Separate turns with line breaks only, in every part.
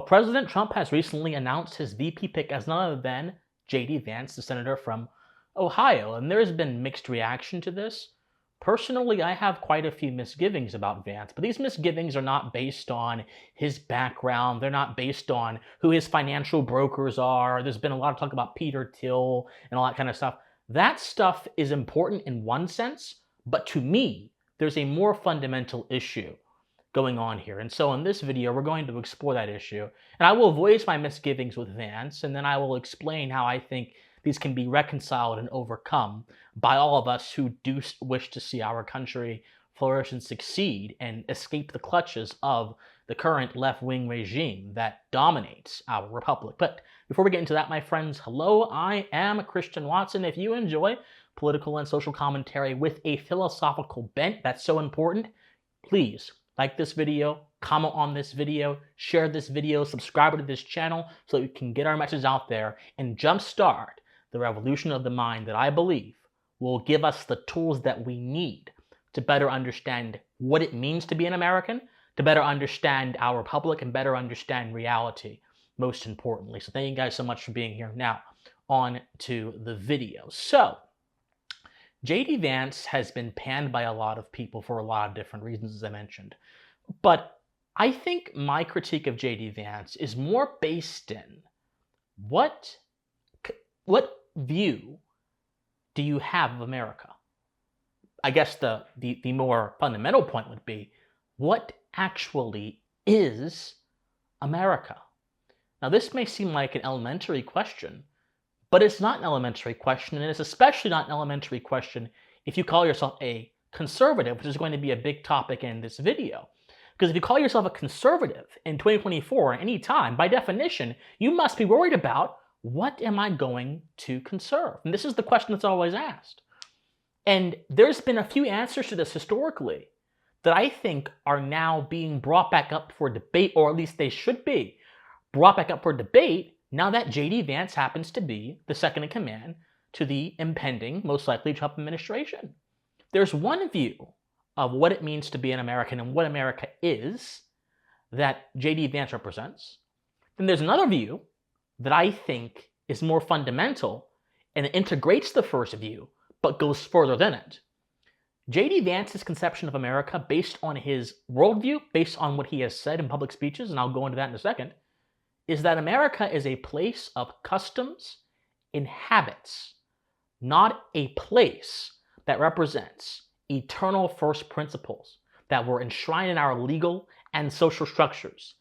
President Trump has recently announced his VP pick as none other than J.D. Vance, the senator from Ohio, and there's been mixed reaction to this. Personally, I have quite a few misgivings about Vance, but these misgivings are not based on his background. They're not based on who his financial brokers are. There's been a lot of talk about Peter Thiel and all that kind of stuff. That stuff is important in one sense, but to me, there's a more fundamental issue going on here. And so in this video, we're going to explore that issue. And I will voice my misgivings with Vance, and then I will explain how I think these can be reconciled and overcome by all of us who do wish to see our country flourish and succeed and escape the clutches of the current left-wing regime that dominates our republic. But before we get into that, my friends, hello, I am Christian Watson. If you enjoy political and social commentary with a philosophical bent that's so important, please like this video, comment on this video, share this video, subscribe to this channel so that we can get our message out there and jumpstart the revolution of the mind that I believe will give us the tools that we need to better understand what it means to be an American, to better understand our republic, and better understand reality, most importantly. So thank you guys so much for being here. Now, on to the video. So, J.D. Vance has been panned by a lot of people for a lot of different reasons, as I mentioned. But I think my critique of J.D. Vance is more based in what view do you have of America? I guess the more fundamental point would be, what actually is America? Now, this may seem like an elementary question, but it's not an elementary question, and it's especially not an elementary question if you call yourself a conservative, which is going to be a big topic in this video. Because if you call yourself a conservative in 2024 at any time, by definition, you must be worried about, what am I going to conserve? And this is the question that's always asked. And there's been a few answers to this historically that I think are now being brought back up for debate, or at least they should be brought back up for debate now that J.D. Vance happens to be the second in command to the impending, most likely, Trump administration. There's one view of what it means to be an American and what America is that J.D. Vance represents. Then there's another view that I think is more fundamental and it integrates the first view, but goes further than it. J.D. Vance's conception of America, based on his worldview, based on what he has said in public speeches, and I'll go into that in a second, is that America is a place of customs and habits, not a place that represents eternal first principles that were enshrined in our legal and social structures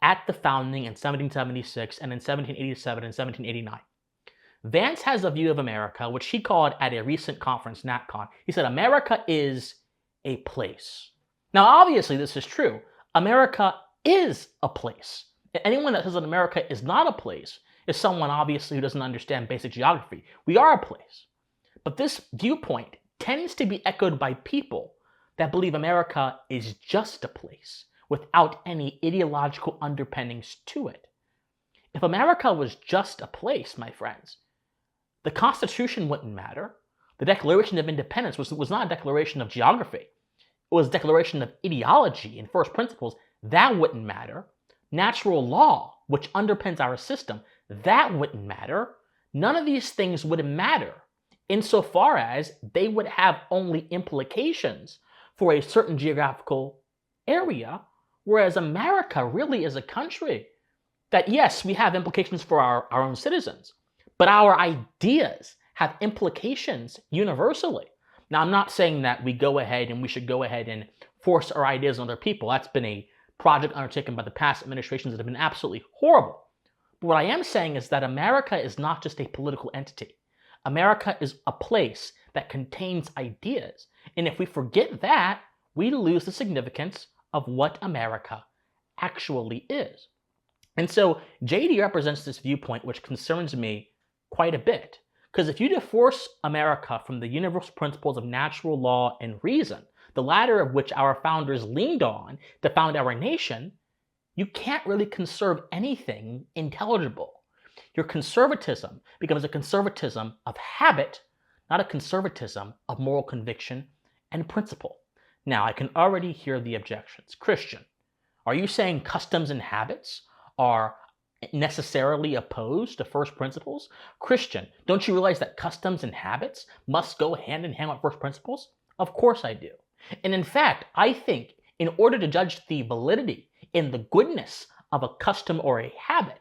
at the founding in 1776 and in 1787 and 1789. Vance has a view of America, which he called at a recent conference, NatCon. He said, America is a place. Now, obviously, this is true. America is a place. Anyone that says that America is not a place is someone, obviously, who doesn't understand basic geography. We are a place. But this viewpoint tends to be echoed by people that believe America is just a place without any ideological underpinnings to it. If America was just a place, my friends, the Constitution wouldn't matter. The Declaration of Independence was not a declaration of geography. It was a declaration of ideology and first principles. That wouldn't matter. Natural law, which underpins our system, that wouldn't matter. None of these things would matter insofar as they would have only implications for a certain geographical area, whereas America really is a country that, yes, we have implications for our own citizens, but our ideas have implications universally. Now, I'm not saying that we should go ahead and force our ideas on other people. That's been a project undertaken by the past administrations that have been absolutely horrible. But what I am saying is that America is not just a political entity. America is a place that contains ideas. And if we forget that, we lose the significance of what America actually is. And so J.D. represents this viewpoint which concerns me quite a bit. Because if you divorce America from the universal principles of natural law and reason, the latter of which our founders leaned on to found our nation, you can't really conserve anything intelligible. Your conservatism becomes a conservatism of habit, not a conservatism of moral conviction and principle. Now, I can already hear the objections. Christian, are you saying customs and habits are necessarily opposed to first principles? Christian, don't you realize that customs and habits must go hand in hand with first principles? Of course I do. And in fact, I think in order to judge the validity and the goodness of a custom or a habit,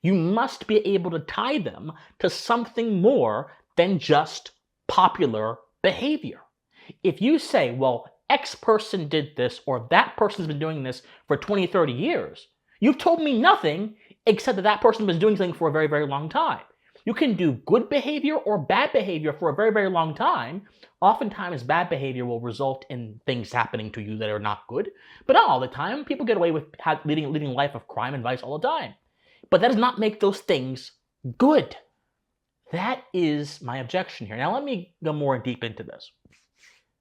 you must be able to tie them to something more than just popular behavior. If you say, well, X person did this or that person's been doing this for 20, 30 years, you've told me nothing except that that person was doing something for a very, very long time. You can do good behavior or bad behavior for a very, very long time. Oftentimes, bad behavior will result in things happening to you that are not good, but not all the time. People get away with leading a life of crime and vice all the time. But that does not make those things good. That is my objection here. Now let me go more deep into this.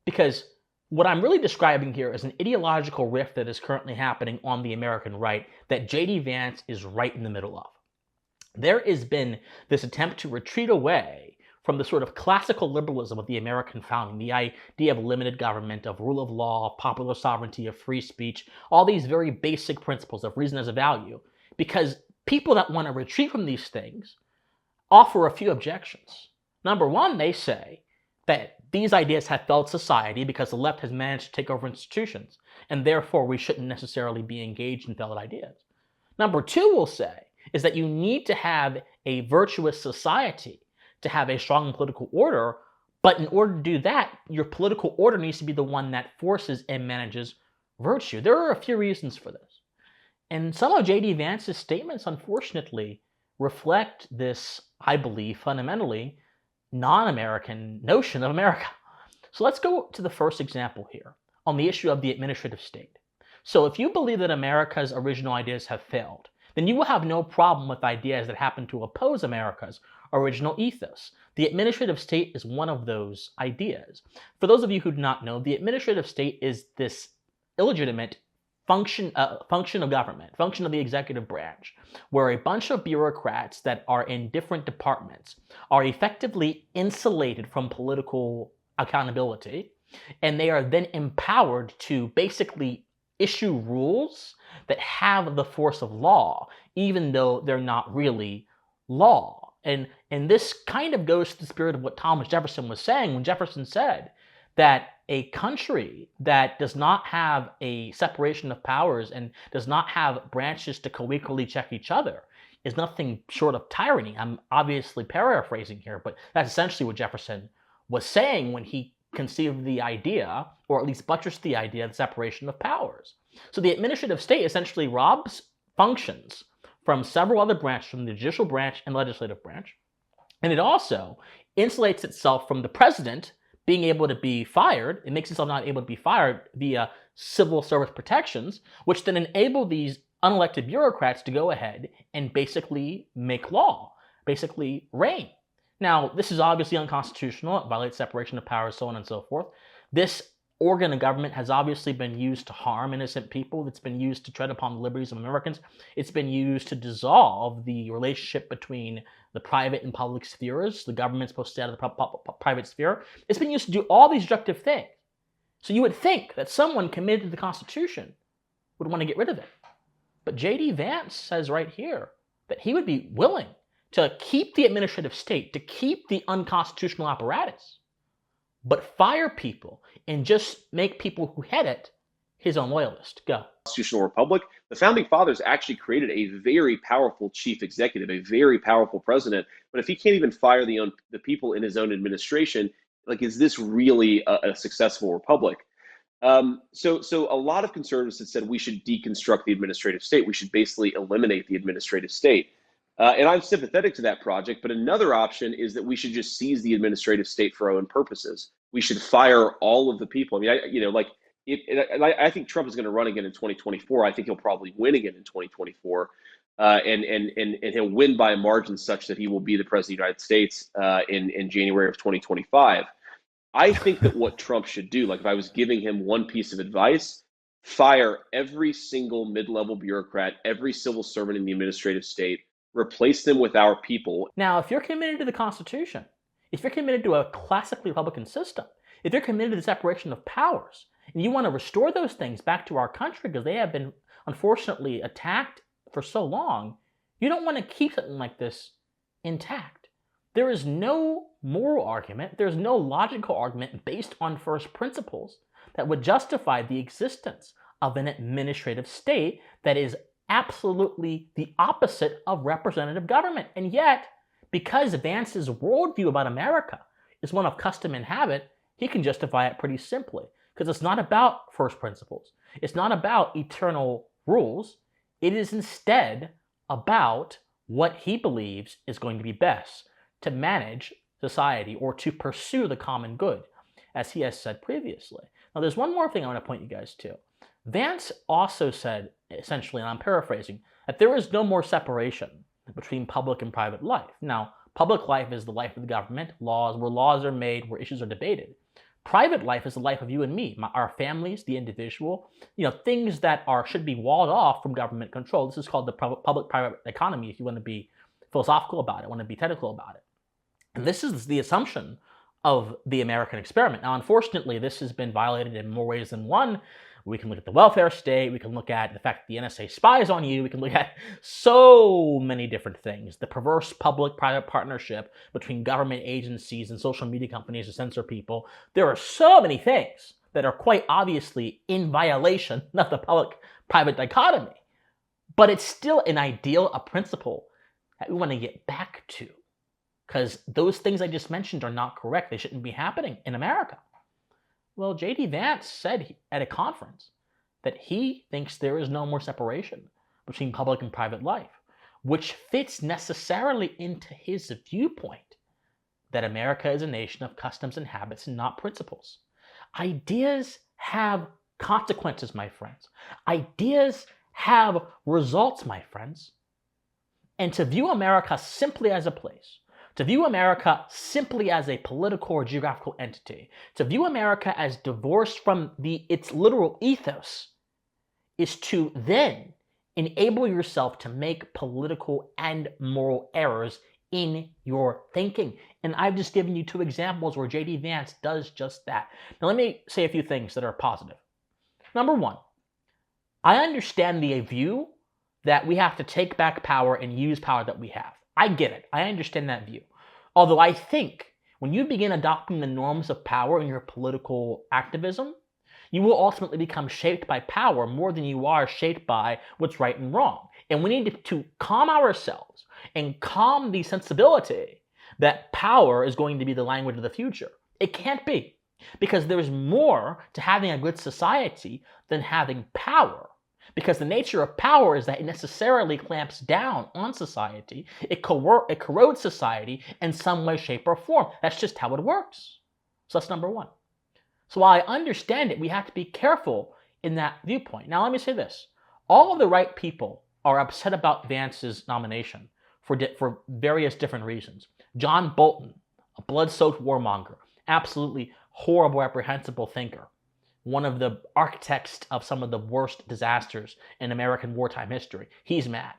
Because what I'm really describing here is an ideological rift that is currently happening on the American right that J.D. Vance is right in the middle of. There has been this attempt to retreat away from the sort of classical liberalism of the American founding, the idea of limited government, of rule of law, popular sovereignty, of free speech, all these very basic principles of reason as a value, because people that want to retreat from these things offer a few objections. Number one, they say that these ideas have failed society because the left has managed to take over institutions, and therefore we shouldn't necessarily be engaged in failed ideas. Number two, will say, is that you need to have a virtuous society to have a strong political order, but in order to do that, your political order needs to be the one that forces and manages virtue. There are a few reasons for this. And some of J.D. Vance's statements, unfortunately, reflect this, I believe, fundamentally non-American notion of America. So let's go to the first example here on the issue of the administrative state. So if you believe that America's original ideas have failed, then you will have no problem with ideas that happen to oppose America's original ethos. The administrative state is one of those ideas. For those of you who do not know, the administrative state is this illegitimate function of government, function of the executive branch, where a bunch of bureaucrats that are in different departments are effectively insulated from political accountability, and they are then empowered to basically issue rules that have the force of law, even though they're not really law. And this kind of goes to the spirit of what Thomas Jefferson was saying when Jefferson said that a country that does not have a separation of powers and does not have branches to co-equally check each other is nothing short of tyranny. I'm obviously paraphrasing here, but that's essentially what Jefferson was saying when he conceived the idea, or at least buttressed the idea, of the separation of powers. So the administrative state essentially robs functions from several other branches, from the judicial branch and legislative branch, and it also insulates itself from the president being able to be fired. It makes itself not able to be fired via civil service protections, which then enable these unelected bureaucrats to go ahead and basically make law, basically reign. Now, this is obviously unconstitutional. It violates separation of powers, so on and so forth. This organ of government has obviously been used to harm innocent people. It's been used to tread upon the liberties of Americans. It's been used to dissolve the relationship between the private and public spheres. The government's supposed to stay out of the private sphere. It's been used to do all these destructive things. So you would think that someone committed to the Constitution would want to get rid of it. But J.D. Vance says right here that he would be willing to keep the administrative state, to keep the unconstitutional apparatus, but fire people and just make people who head it his own loyalist. Go.
Constitutional republic. The founding fathers actually created a very powerful chief executive, a very powerful president. But if he can't even fire the people in his own administration, like, is this really a successful republic? So a lot of conservatives have said we should deconstruct the administrative state. We should basically eliminate the administrative state. And I'm sympathetic to that project, but another option is that we should just seize the administrative state for our own purposes. We should fire all of the people. I mean, I think Trump is going to run again in 2024. I think he'll probably win again in 2024, and he'll win by a margin such that he will be the president of the United States in January of 2025. I think that what Trump should do, like if I was giving him one piece of advice, fire every single mid-level bureaucrat, every civil servant in the administrative state, replace them with our people.
Now, if you're committed to the Constitution, if you're committed to a classically Republican system, if you're committed to the separation of powers, and you want to restore those things back to our country because they have been unfortunately attacked for so long, you don't want to keep something like this intact. There is no moral argument, there's no logical argument based on first principles that would justify the existence of an administrative state that is absolutely the opposite of representative government. And yet, because Vance's worldview about America is one of custom and habit, he can justify it pretty simply. Because it's not about first principles. It's not about eternal rules. It is instead about what he believes is going to be best to manage society or to pursue the common good, as he has said previously. Now, there's one more thing I want to point you guys to. Vance also said, essentially, and I'm paraphrasing, that there is no more separation between public and private life. Now, public life is the life of the government, laws, where laws are made, where issues are debated. Private life is the life of you and me, our families, the individual, things that should be walled off from government control. This is called the public-private economy, if you want to be philosophical about it, want to be technical about it. And this is the assumption of the American experiment. Now, unfortunately, this has been violated in more ways than one. We can look at the welfare state. We can look at the fact that the NSA spies on you. We can look at so many different things. The perverse public-private partnership between government agencies and social media companies to censor people. There are so many things that are quite obviously in violation of the public-private dichotomy. But it's still an ideal, a principle that we want to get back to. Because those things I just mentioned are not correct. They shouldn't be happening in America. Well, J.D. Vance said at a conference that he thinks there is no more separation between public and private life, which fits necessarily into his viewpoint that America is a nation of customs and habits and not principles. Ideas have consequences, my friends. Ideas have results, my friends. And to view America simply as a place, to view America simply as a political or geographical entity, to view America as divorced from its literal ethos, is to then enable yourself to make political and moral errors in your thinking. And I've just given you two examples where J.D. Vance does just that. Now let me say a few things that are positive. Number one, I understand the view that we have to take back power and use power that we have. I get it. I understand that view. Although I think when you begin adopting the norms of power in your political activism, you will ultimately become shaped by power more than you are shaped by what's right and wrong. And we need to calm ourselves and calm the sensibility that power is going to be the language of the future. It can't be, because there's more to having a good society than having power. Because the nature of power is that it necessarily clamps down on society. It corrodes society in some way, shape, or form. That's just how it works. So that's number one. So while I understand it, we have to be careful in that viewpoint. Now let me say this. All of the right people are upset about Vance's nomination for various different reasons. John Bolton, a blood-soaked warmonger, absolutely horrible, reprehensible thinker. One of the architects of some of the worst disasters in American wartime history. He's mad.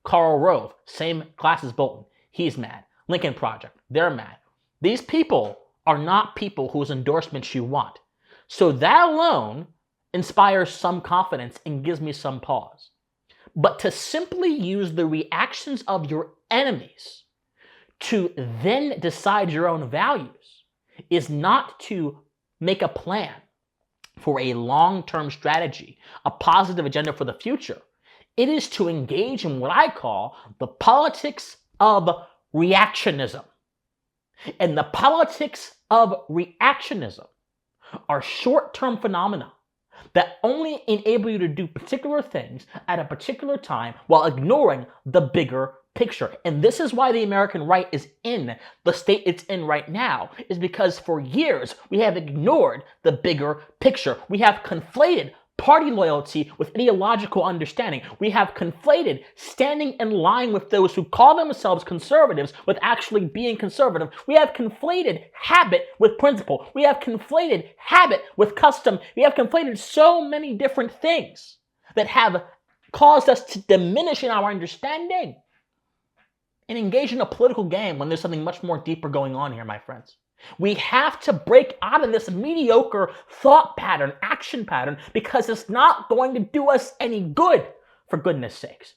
Karl Rove, same class as Bolton. He's mad. Lincoln Project, they're mad. These people are not people whose endorsements you want. So that alone inspires some confidence and gives me some pause. But to simply use the reactions of your enemies to then decide your own values is not to make a plan for a long-term strategy, a positive agenda for the future. It is to engage in what I call the politics of reactionism. And the politics of reactionism are short-term phenomena that only enable you to do particular things at a particular time while ignoring the bigger picture. And this is why the American right is in the state it's in right now, is because for years we have ignored the bigger picture. We have conflated party loyalty with ideological understanding. We have conflated standing in line with those who call themselves conservatives with actually being conservative. We have conflated habit with principle. We have conflated habit with custom. We have conflated so many different things that have caused us to diminish in our understanding and engage in a political game when there's something much more deeper going on here, my friends. We have to break out of this mediocre thought pattern, action pattern, because it's not going to do us any good, for goodness sakes.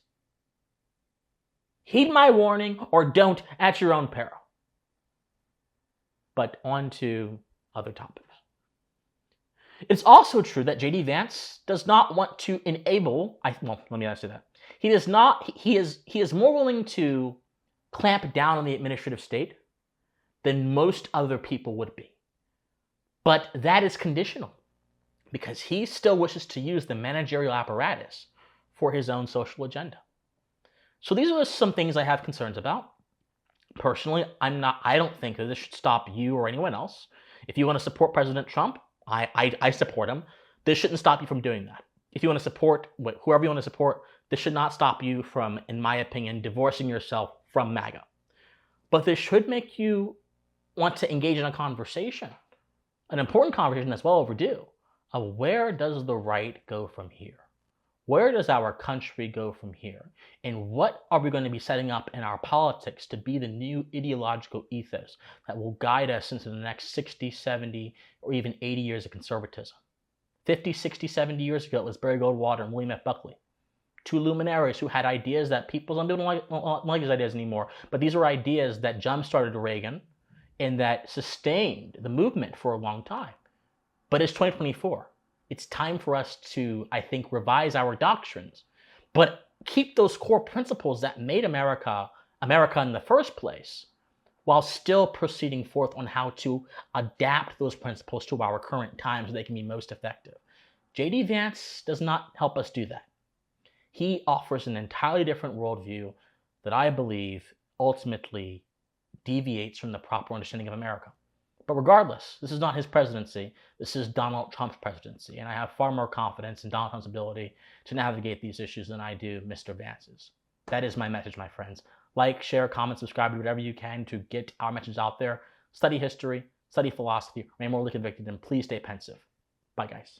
Heed my warning or don't at your own peril. But on to other topics. It's also true that J.D. Vance does not want to enable, let me not say that. He is more willing to clamp down on the administrative state than most other people would be. But that is conditional because he still wishes to use the managerial apparatus for his own social agenda. So these are some things I have concerns about. Personally, I don't think that this should stop you or anyone else. If you want to support President Trump, I support him. This shouldn't stop you from doing that. If you want to support whoever you want to support, this should not stop you from, in my opinion, divorcing yourself from MAGA. But this should make you want to engage in a conversation, an important conversation that's well overdue, of where does the right go from here? Where does our country go from here? And what are we going to be setting up in our politics to be the new ideological ethos that will guide us into the next 60, 70, or even 80 years of conservatism? 50, 60, 70 years ago, it was Barry Goldwater and William F. Buckley. Two luminaries who had ideas that people don't like these ideas anymore, but these were ideas that jump-started Reagan and that sustained the movement for a long time. But it's 2024. It's time for us to, I think, revise our doctrines, but keep those core principles that made America in the first place, while still proceeding forth on how to adapt those principles to our current times so they can be most effective. J.D. Vance does not help us do that. He offers an entirely different worldview that I believe ultimately deviates from the proper understanding of America. But regardless, this is not his presidency. This is Donald Trump's presidency. And I have far more confidence in Donald Trump's ability to navigate these issues than I do Mr. Vance's. That is my message, my friends. Like, share, comment, subscribe, do whatever you can to get our message out there. Study history, study philosophy, remain morally convicted, and please stay pensive. Bye, guys.